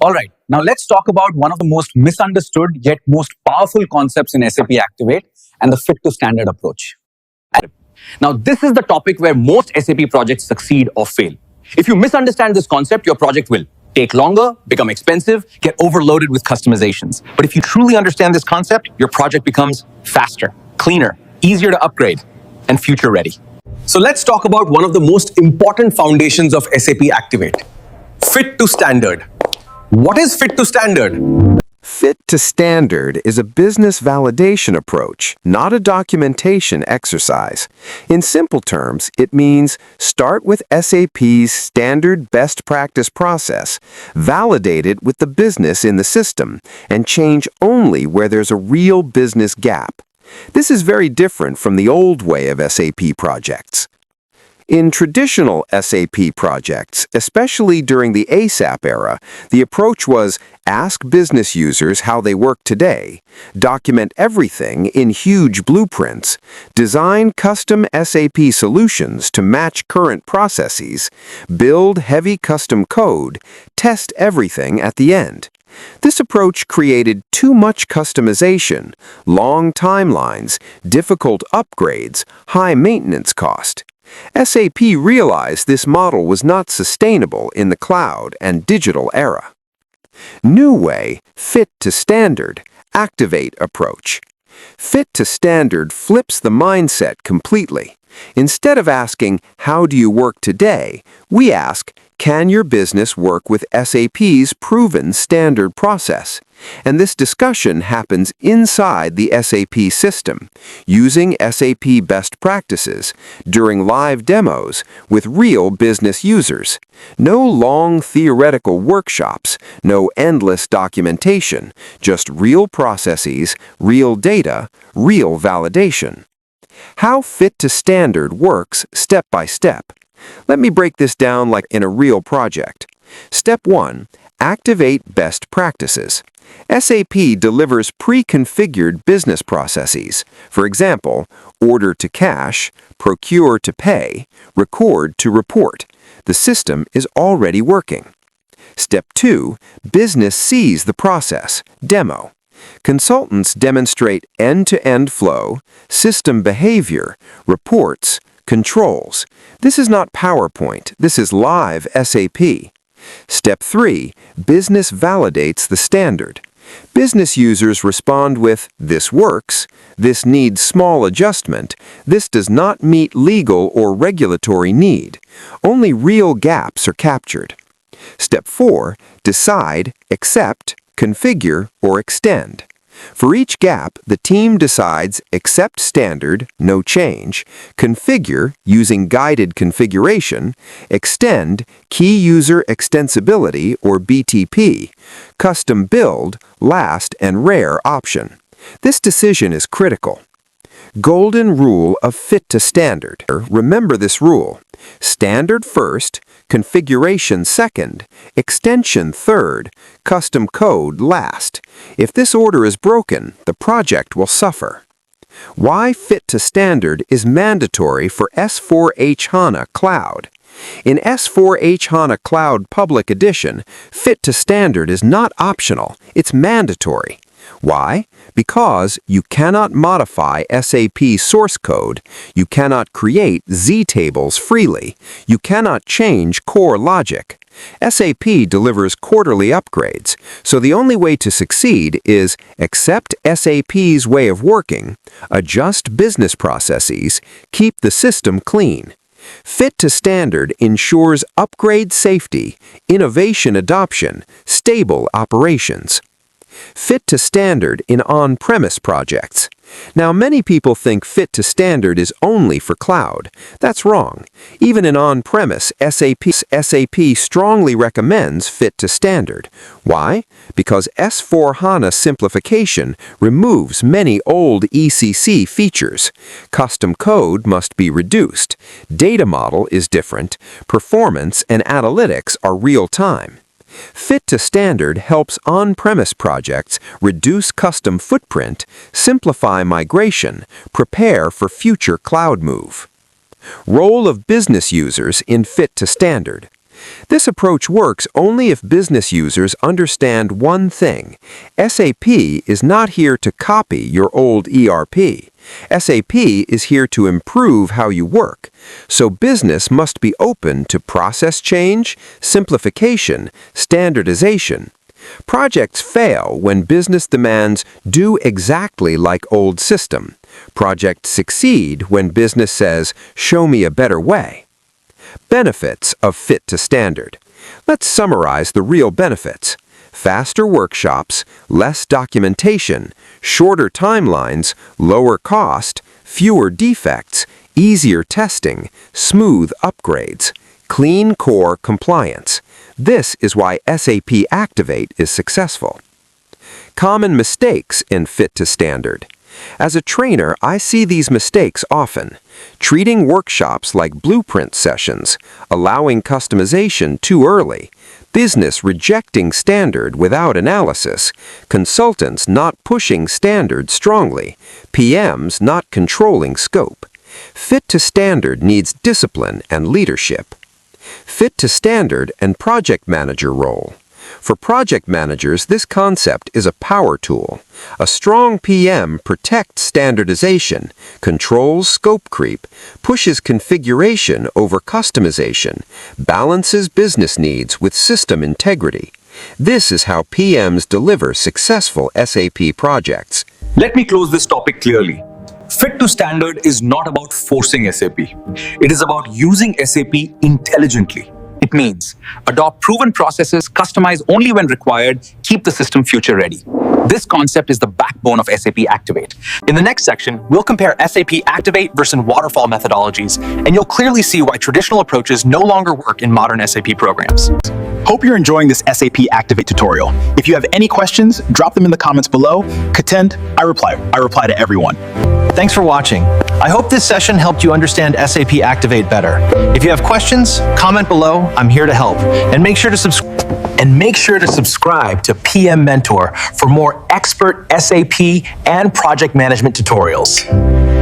All right, now let's talk about one of the most misunderstood yet most powerful concepts in SAP Activate and the fit to standard approach. Now, this is the topic where most SAP projects succeed or fail. If you misunderstand this concept, your project will take longer, become expensive, get overloaded with customizations. But if you truly understand this concept, your project becomes faster, cleaner, easier to upgrade, and future ready. So let's talk about one of the most important foundations of SAP Activate, fit to standard. What is fit to standard? Fit to standard is a business validation approach, not a documentation exercise. In simple terms, it means start with SAP's standard best practice process, validate it with the business in the system, and change only where there's a real business gap. This is very different from the old way of SAP projects. In traditional SAP projects, especially during the ASAP era, the approach was ask business users how they work today, document everything in huge blueprints, design custom SAP solutions to match current processes, build heavy custom code, test everything at the end. This approach created too much customization, long timelines, difficult upgrades, high maintenance cost. SAP realized this model was not sustainable in the cloud and digital era. New way, fit to standard, activate approach. Fit to standard flips the mindset completely. Instead of asking, how do you work today, we ask, can your business work with SAP's proven standard process? And this discussion happens inside the SAP system, using SAP Best Practices, during live demos with real business users. No long theoretical workshops, no endless documentation, just real processes, real data, real validation. How fit to standard works step by step. Let me break this down like in a real project. Step 1. Activate best practices. SAP delivers pre-configured business processes. For example, order to cash, procure to pay, record to report. The system is already working. Step 2. Business sees the process. Demo. Consultants demonstrate end-to-end flow, system behavior, reports, controls. This is not PowerPoint. This is live SAP. Step 3. Business validates the standard. Business users respond with, this works, this needs small adjustment, this does not meet legal or regulatory need. Only real gaps are captured. Step 4. Decide, accept, configure, or extend. For each gap, the team decides accept standard, no change, configure using guided configuration, extend key user extensibility or BTP, custom build, last and rare option. This decision is critical. Golden rule of fit to standard. Remember this rule. Standard first, configuration second, extension third, custom code last. If this order is broken, the project will suffer. Why fit to standard is mandatory for S/4HANA Cloud. In S/4HANA Cloud Public Edition, fit to standard is not optional, it's mandatory. Why? Because you cannot modify SAP source code, you cannot create Z-tables freely, you cannot change core logic. SAP delivers quarterly upgrades, so the only way to succeed is accept SAP's way of working, adjust business processes, keep the system clean. Fit to standard ensures upgrade safety, innovation adoption, stable operations. Fit to standard in on-premise projects. Now, many people think fit to standard is only for cloud. That's wrong. Even in on-premise, SAP strongly recommends fit to standard. Why? Because S/4HANA simplification removes many old ECC features. Custom code must be reduced. Data model is different. Performance and analytics are real-time. Fit to standard helps on-premise projects reduce custom footprint, simplify migration, prepare for future cloud move. Role of business users in fit to standard. This approach works only if business users understand one thing. SAP is not here to copy your old ERP. SAP is here to improve how you work, so business must be open to process change, simplification, standardization. Projects fail when business demands do exactly like old system. Projects succeed when business says, show me a better way. Benefits of Fit to Standard. Let's summarize the real benefits. Faster workshops, less documentation, shorter timelines, lower cost, fewer defects, easier testing, smooth upgrades, clean core compliance. This is why SAP Activate is successful. Common mistakes in Fit to Standard. As a trainer, I see these mistakes often. Treating workshops like blueprint sessions, allowing customization too early, business rejecting standard without analysis, consultants not pushing standard strongly, PMs not controlling scope. Fit to Standard needs discipline and leadership. Fit to Standard and Project Manager role. For project managers, this concept is a power tool. A strong PM protects standardization, controls scope creep, pushes configuration over customization, balances business needs with system integrity. This is how PMs deliver successful SAP projects. Let me close this topic clearly. Fit to Standard is not about forcing SAP. It is about using SAP intelligently. It means adopt proven processes, customize only when required, keep the system future ready. This concept is the backbone of SAP Activate. In the next section, we'll compare SAP Activate versus waterfall methodologies, and you'll clearly see why traditional approaches no longer work in modern SAP programs. Hope you're enjoying this SAP Activate tutorial. If you have any questions, drop them in the comments below. Contend, I reply to everyone. Thanks for watching. I hope this session helped you understand SAP Activate better. If you have questions, comment below. I'm here to help. And make sure to subscribe to PMmentor for more expert SAP and project management tutorials.